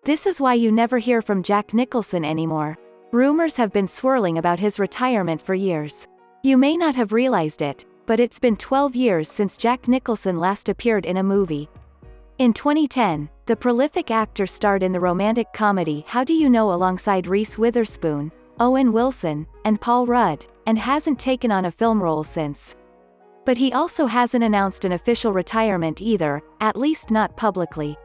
This is why you never hear from Jack Nicholson anymore. Rumors have been swirling about his retirement for years. You may not have realized it, but it's been 12 years since Jack Nicholson last appeared in a movie. In 2010, the prolific actor starred in the romantic comedy How Do You Know alongside Reese Witherspoon, Owen Wilson, and Paul Rudd, and hasn't taken on a film role since. But he also hasn't announced an official retirement either, at least not publicly.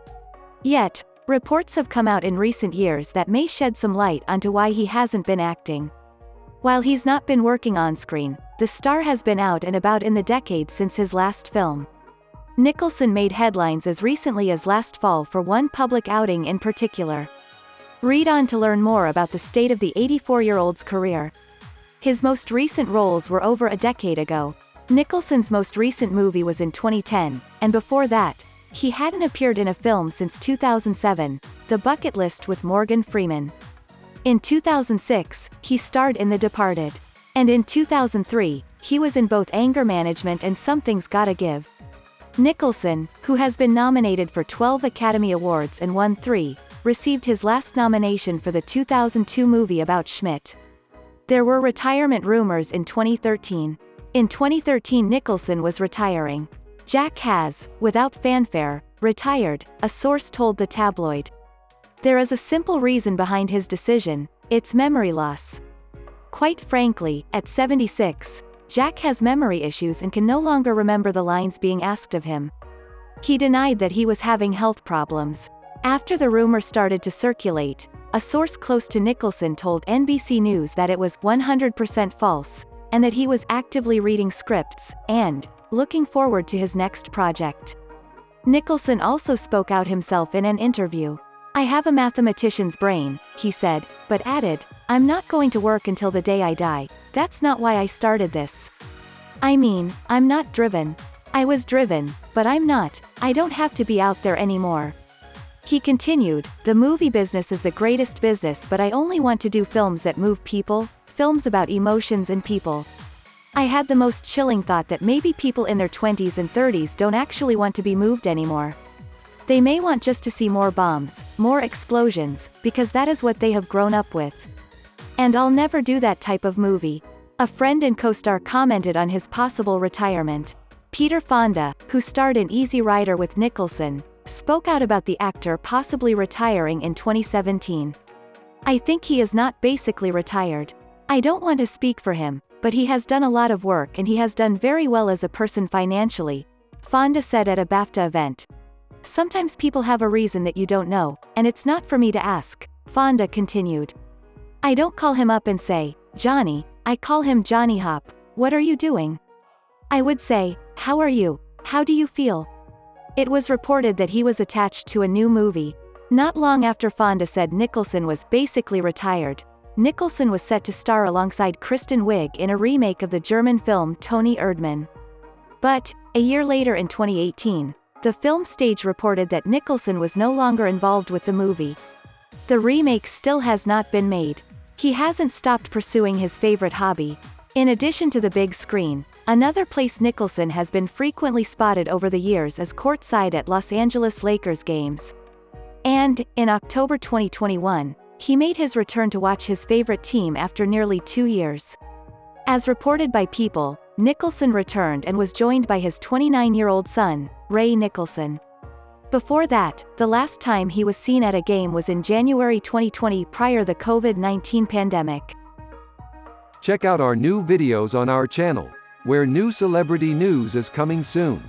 Yet, reports have come out in recent years that may shed some light onto why he hasn't been acting. While he's not been working on screen, the star has been out and about in the decade since his last film. Nicholson made headlines as recently as last fall for one public outing in particular. Read on to learn more about the state of the 84-year-old's career. His most recent roles were over a decade ago. Nicholson's most recent movie was in 2010, and before that, he hadn't appeared in a film since 2007, The Bucket List with Morgan Freeman. In 2006, he starred in The Departed. And in 2003, he was in both Anger Management and Something's Gotta Give. Nicholson, who has been nominated for 12 Academy Awards and won 3, received his last nomination for the 2002 movie about Schmidt. There were retirement rumors in 2013. In 2013, Nicholson was retiring. Jack has, without fanfare, retired, a source told the tabloid. There is a simple reason behind his decision: it's memory loss. Quite frankly, at 76, Jack has memory issues and can no longer remember the lines being asked of him. He denied that he was having health problems. After the rumor started to circulate, a source close to Nicholson told NBC News that it was 100% false, and that he was actively reading scripts, and looking forward to his next project. Nicholson also spoke out himself in an interview. "I have a mathematician's brain," he said, but added, "I'm not going to work until the day I die. That's not why I started this. I mean, I'm not driven. I was driven, but I'm not. I don't have to be out there anymore." He continued, "The movie business is the greatest business, but I only want to do films that move people, films about emotions and people." I had the most chilling thought that maybe people in their 20s and 30s don't actually want to be moved anymore. They may want just to see more bombs, more explosions, because that is what they have grown up with. And I'll never do that type of movie. A friend and co-star commented on his possible retirement. Peter Fonda, who starred in Easy Rider with Nicholson, spoke out about the actor possibly retiring in 2017. "I think he is not basically retired. I don't want to speak for him, but he has done a lot of work and he has done very well as a person financially," Fonda said at a BAFTA event. "Sometimes people have a reason that you don't know, and it's not for me to ask," Fonda continued. "I don't call him up and say, 'Johnny,' I call him Johnny Hop. 'What are you doing?' I would say, 'How are you? How do you feel?'" It was reported that he was attached to a new movie. Not long after Fonda said Nicholson was basically retired, Nicholson was set to star alongside Kristen Wiig in a remake of the German film Toni Erdmann. But, a year later in 2018, the film stage reported that Nicholson was no longer involved with the movie. The remake still has not been made. He hasn't stopped pursuing his favorite hobby. In addition to the big screen, another place Nicholson has been frequently spotted over the years is courtside at Los Angeles Lakers games. And, in October 2021, he made his return to watch his favorite team after nearly 2 years. As reported by People, Nicholson returned and was joined by his 29-year-old son, Ray Nicholson. Before that, the last time he was seen at a game was in January 2020 prior to the COVID-19 pandemic. Check out our new videos on our channel, where new celebrity news is coming soon.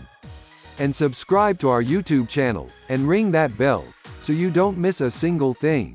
And subscribe to our YouTube channel, and ring that bell, so you don't miss a single thing.